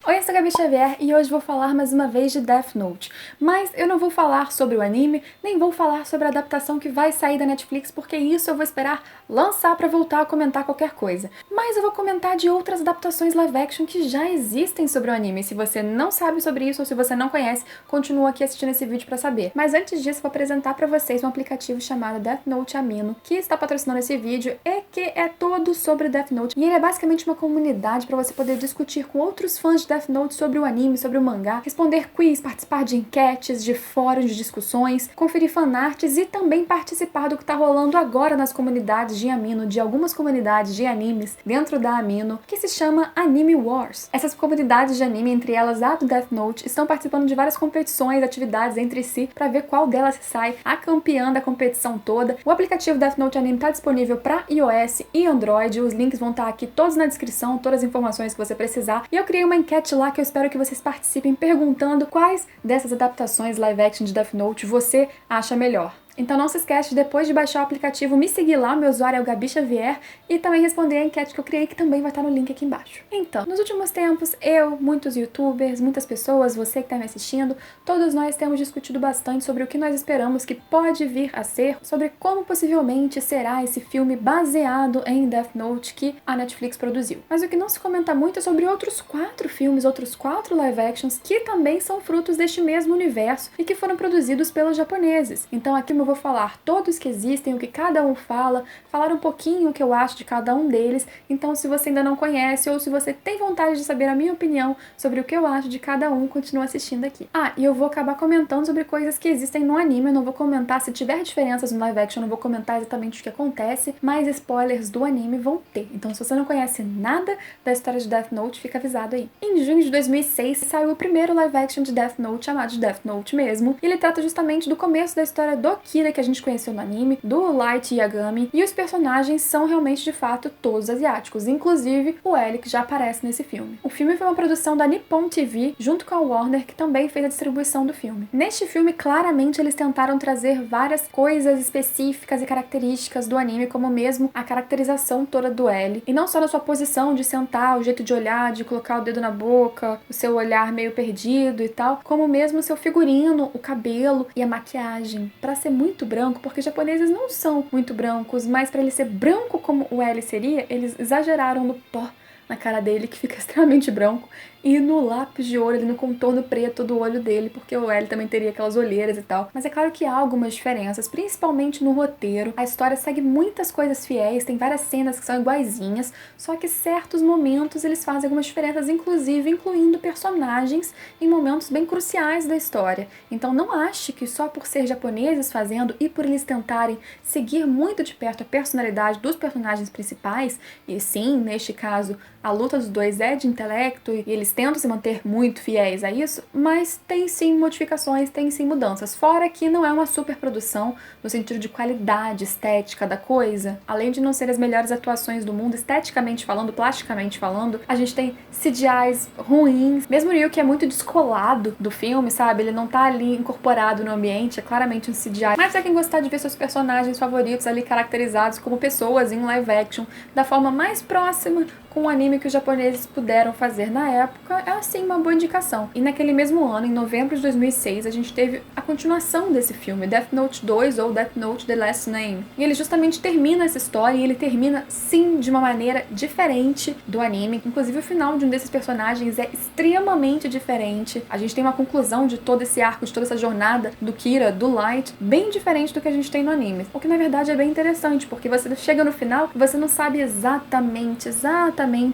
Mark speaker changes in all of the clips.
Speaker 1: Oi, eu sou a Gabi Xavier e hoje vou falar mais uma vez de Death Note. Mas eu não vou falar sobre o anime, nem vou falar sobre a adaptação que vai sair da Netflix, porque isso eu vou esperar lançar pra voltar a comentar qualquer coisa. Mas eu vou comentar de outras adaptações live action que já existem sobre o anime. Se você não sabe sobre isso ou se você não conhece, continua aqui assistindo esse vídeo pra saber. Mas antes disso, vou apresentar pra vocês um aplicativo chamado Death Note Amino, que está patrocinando esse vídeo e que é todo sobre Death Note. E ele é basicamente uma comunidade pra você poder discutir com outros fãs de Death Note sobre o anime, sobre o mangá, responder quiz, participar de enquetes, de fóruns de discussões, conferir fanarts e também participar do que tá rolando agora nas comunidades de Amino, de algumas comunidades de animes dentro da Amino, que se chama Anime Wars. Essas comunidades de anime, entre elas a do Death Note, estão participando de várias competições, atividades entre si, pra ver qual delas se sai a campeã da competição toda. O aplicativo Death Note Anime tá disponível pra iOS e Android, os links vão estar aqui todos na descrição, todas as informações que você precisar. E eu criei uma enquete lá que eu espero que vocês participem perguntando quais dessas adaptações live action de Death Note você acha melhor. Então não se esquece de, depois de baixar o aplicativo, me seguir lá, meu usuário é o Gabi Xavier, e também responder a enquete que eu criei, que também vai estar no link aqui embaixo. Então, nos últimos tempos, eu, muitos youtubers, muitas pessoas, você que está me assistindo, todos nós temos discutido bastante sobre o que nós esperamos que pode vir a ser, sobre como possivelmente será esse filme baseado em Death Note que a Netflix produziu. Mas o que não se comenta muito é sobre outros 4 filmes, outros 4 live actions que também são frutos deste mesmo universo e que foram produzidos pelos japoneses. Então aqui eu vou falar todos que existem, o que cada um fala, falar um pouquinho o que eu acho de cada um deles. Então se você ainda não conhece ou se você tem vontade de saber a minha opinião sobre o que eu acho de cada um, continua assistindo aqui. Ah, e eu vou acabar comentando sobre coisas que existem no anime, eu não vou comentar se tiver diferenças no live action, eu não vou comentar exatamente o que acontece, mas spoilers do anime vão ter. Então se você não conhece nada da história de Death Note, fica avisado aí. Em junho de 2006 saiu o primeiro live action de Death Note, chamado de Death Note mesmo, e ele trata justamente do começo da história do Kira, que a gente conheceu no anime, do Light Yagami, e os personagens são realmente, de fato, todos asiáticos, inclusive o L, que já aparece nesse filme. O filme foi uma produção da Nippon TV, junto com a Warner, que também fez a distribuição do filme. Neste filme, claramente, eles tentaram trazer várias coisas específicas e características do anime, como mesmo a caracterização toda do L, e não só na sua posição de sentar, o jeito de olhar, de colocar o dedo na boca, o seu olhar meio perdido e tal, como mesmo o seu figurino, o cabelo e a maquiagem, pra ser muito branco, porque os japoneses não são muito brancos, mas para ele ser branco como o L seria, eles exageraram no pó na cara dele, que fica extremamente branco, e no lápis de olho, ali no contorno preto do olho dele, porque o L também teria aquelas olheiras e tal. Mas é claro que há algumas diferenças, principalmente no roteiro. A história segue muitas coisas fiéis, tem várias cenas que são iguaizinhas, só que certos momentos eles fazem algumas diferenças, inclusive incluindo personagens em momentos bem cruciais da história. Então não ache que só por ser japoneses fazendo e por eles tentarem seguir muito de perto a personalidade dos personagens principais, e sim, neste caso, a luta dos dois é de intelecto e eles tentam se manter muito fiéis a isso, mas tem sim modificações, tem sim mudanças. Fora que não é uma superprodução no sentido de qualidade estética da coisa. Além de não ser as melhores atuações do mundo, esteticamente falando, plasticamente falando, a gente tem CGIs ruins. Mesmo o Ryu, que é muito descolado do filme, sabe? Ele não tá ali incorporado no ambiente, é claramente um CGI. Mas pra quem gostar de ver seus personagens favoritos ali caracterizados como pessoas em live action, da forma mais próxima com o anime que os japoneses puderam fazer na época, é assim uma boa indicação. E naquele mesmo ano, em novembro de 2006, a gente teve a continuação desse filme, Death Note 2 ou Death Note The Last Name. E ele justamente termina essa história, e ele termina sim de uma maneira diferente do anime. Inclusive o final de um desses personagens é extremamente diferente. A gente tem uma conclusão de todo esse arco, de toda essa jornada do Kira, do Light, bem diferente do que a gente tem no anime. O que na verdade é bem interessante, porque você chega no final e você não sabe exatamente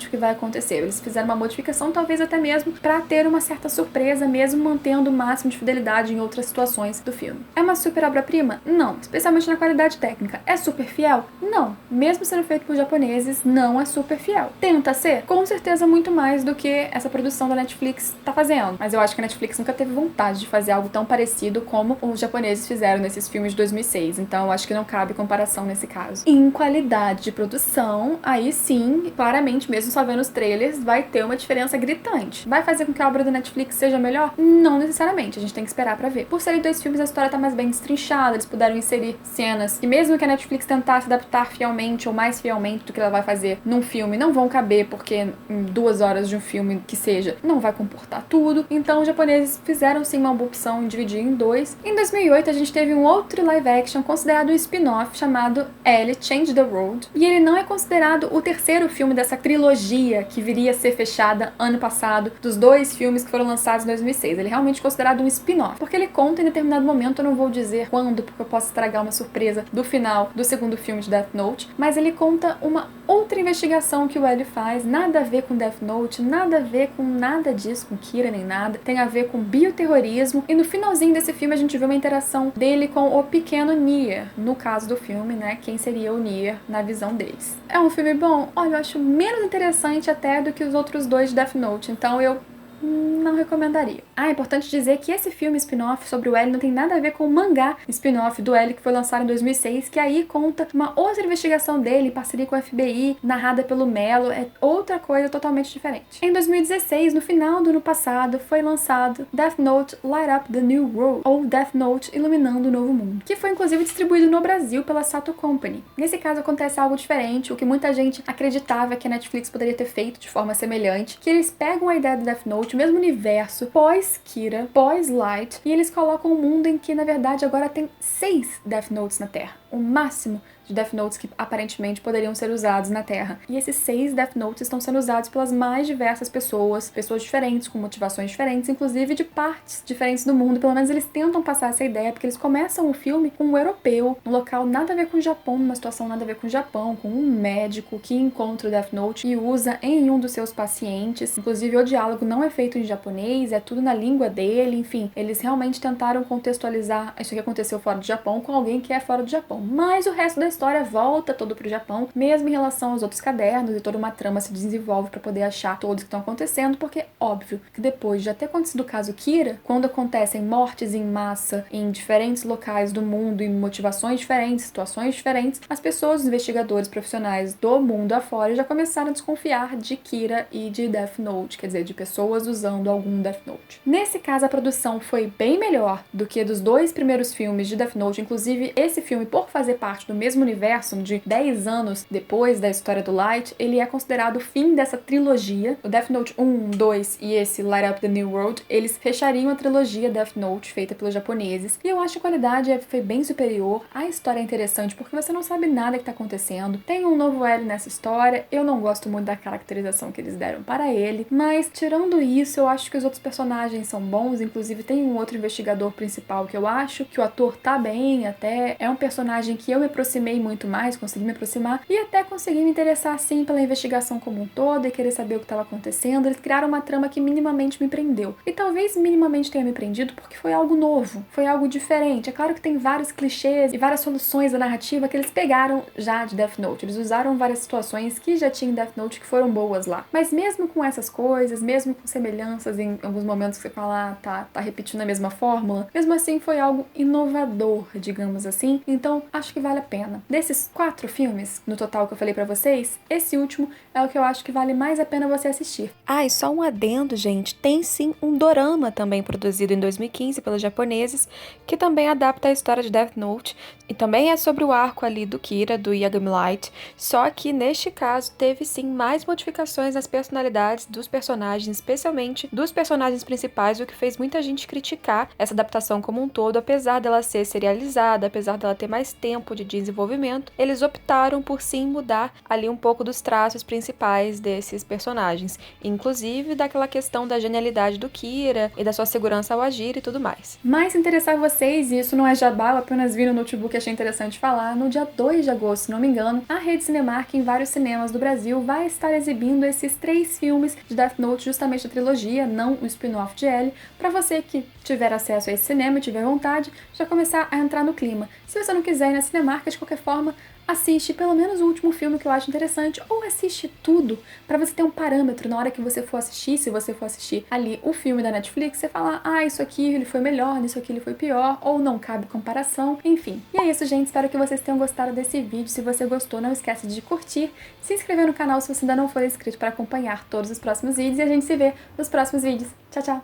Speaker 1: o que vai acontecer. Eles fizeram uma modificação, talvez até mesmo pra ter uma certa surpresa, mesmo mantendo o máximo de fidelidade em outras situações do filme. É uma super obra-prima? Não. Especialmente na qualidade técnica. É super fiel? Não. Mesmo sendo feito por japoneses, não é super fiel. Tenta ser? Com certeza muito mais do que essa produção da Netflix tá fazendo. Mas eu acho que a Netflix nunca teve vontade de fazer algo tão parecido como os japoneses fizeram nesses filmes de 2006. Então eu acho que não cabe comparação nesse caso. Em qualidade de produção, aí sim, claramente obviamente, mesmo só vendo os trailers, vai ter uma diferença gritante. Vai fazer com que a obra da Netflix seja melhor? Não necessariamente, a gente tem que esperar pra ver. Por serem 2 filmes, a história tá mais bem destrinchada, eles puderam inserir cenas que mesmo que a Netflix tentasse adaptar fielmente ou mais fielmente do que ela vai fazer num filme, não vão caber, porque em 2 horas de um filme que seja, não vai comportar tudo. Então os japoneses fizeram sim uma boa opção em dividir em 2. Em 2008 a gente teve um outro live action considerado um spin-off chamado Ellie Change the World, e ele não é considerado o terceiro filme dessa trilogia que viria a ser fechada ano passado, dos 2 filmes que foram lançados em 2006. Ele é realmente considerado um spin-off, porque ele conta em determinado momento, eu não vou dizer quando, porque eu posso estragar uma surpresa do final do segundo filme de Death Note, mas ele conta uma outra investigação que o Ellie faz, nada a ver com Death Note, nada a ver com nada disso, com Kira nem nada, tem a ver com bioterrorismo, e no finalzinho desse filme a gente vê uma interação dele com o pequeno Nier, no caso do filme, né, quem seria o Nier na visão deles. É um filme bom? Olha, eu acho menos interessante até do que os outros 2 de Death Note, então eu não recomendaria. É importante dizer que esse filme spin-off sobre o L não tem nada a ver com o mangá spin-off do L que foi lançado em 2006, que aí conta uma outra investigação dele em parceria com o FBI, narrada pelo Mello, é outra coisa totalmente diferente. Em 2016, no final do ano passado, foi lançado Death Note Light Up the New World, ou Death Note Iluminando o Novo Mundo, que foi inclusive distribuído no Brasil pela Sato Company. Nesse caso acontece algo diferente, o que muita gente acreditava que a Netflix poderia ter feito de forma semelhante, que eles pegam a ideia do Death Note, o mesmo universo, pós-Kira, pós-Light, e eles colocam um mundo em que, na verdade, agora tem 6 Death Notes na Terra. O máximo de Death Notes que aparentemente poderiam ser usados na Terra. E esses 6 Death Notes estão sendo usados pelas mais diversas pessoas, pessoas diferentes, com motivações diferentes, inclusive de partes diferentes do mundo. Pelo menos eles tentam passar essa ideia, porque eles começam o filme com um europeu, num local nada a ver com o Japão, numa situação nada a ver com o Japão, com um médico que encontra o Death Note e usa em um dos seus pacientes. Inclusive o diálogo não é feito em japonês, é tudo na língua dele, enfim. Eles realmente tentaram contextualizar isso que aconteceu fora do Japão com alguém que é fora do Japão. Mas o resto da história volta todo pro Japão, mesmo em relação aos outros cadernos, e toda uma trama se desenvolve para poder achar todos que estão acontecendo, porque óbvio que depois de já ter acontecido o caso Kira, quando acontecem mortes em massa em diferentes locais do mundo, em motivações diferentes, situações diferentes, as pessoas, os investigadores profissionais do mundo afora já começaram a desconfiar de Kira e de Death Note, quer dizer, de pessoas usando algum Death Note. Nesse caso, a produção foi bem melhor do que dos 2 primeiros filmes de Death Note, inclusive esse filme, por fazer parte do mesmo universo, de 10 anos depois da história do Light, ele é considerado o fim dessa trilogia. O Death Note 1, 2 e esse Light Up the New World, eles fechariam a trilogia Death Note feita pelos japoneses. E eu acho que a qualidade foi bem superior. A história é interessante porque você não sabe nada que tá acontecendo. Tem um novo L nessa história. Eu não gosto muito da caracterização que eles deram para ele, mas tirando isso, eu acho que os outros personagens são bons. Inclusive tem um outro investigador principal que eu acho que o ator tá bem, até é um personagem que eu me aproximei muito mais, consegui me aproximar e até consegui me interessar sim pela investigação como um todo e querer saber o que estava acontecendo. Eles criaram uma trama que minimamente me prendeu. E talvez minimamente tenha me prendido porque foi algo novo, foi algo diferente. É claro que tem vários clichês e várias soluções da narrativa que eles pegaram já de Death Note. Eles usaram várias situações que já tinham em Death Note que foram boas lá. Mas mesmo com essas coisas, mesmo com semelhanças em alguns momentos que você fala, tá repetindo a mesma fórmula, mesmo assim foi algo inovador, digamos assim. Então, acho que vale a pena. Desses 4 filmes, no total que eu falei pra vocês, esse último é o que eu acho que vale mais a pena você assistir.
Speaker 2: Ah, e só um adendo, gente, tem sim um dorama também produzido em 2015 pelos japoneses, que também adapta a história de Death Note, e também é sobre o arco ali do Kira, do Yagami Light, só que neste caso teve sim mais modificações nas personalidades dos personagens, especialmente dos personagens principais, o que fez muita gente criticar essa adaptação como um todo, apesar dela ser serializada, apesar dela ter mais tempo de desenvolvimento, eles optaram por sim mudar ali um pouco dos traços principais desses personagens, inclusive daquela questão da genialidade do Kira e da sua segurança ao agir e tudo mais.
Speaker 1: Mas se interessar vocês, e isso não é jabá, eu apenas vi no notebook e achei interessante falar, no dia 2 de agosto, se não me engano, a Rede Cinemark em vários cinemas do Brasil vai estar exibindo esses 3 filmes de Death Note, justamente a trilogia, não o spin-off de L, pra você que tiver acesso a esse cinema e tiver vontade, já começar a entrar no clima. Se você não quiser quiser ir na Cinemark, de qualquer forma, assiste pelo menos o último filme que eu acho interessante, ou assiste tudo, pra você ter um parâmetro na hora que você for assistir, se você for assistir ali o filme da Netflix, você falar, ah, isso aqui ele foi melhor, isso aqui ele foi pior, ou não cabe comparação, enfim. E é isso, gente, espero que vocês tenham gostado desse vídeo. Se você gostou, não esquece de curtir, se inscrever no canal se você ainda não for inscrito para acompanhar todos os próximos vídeos, e a gente se vê nos próximos vídeos. Tchau, tchau!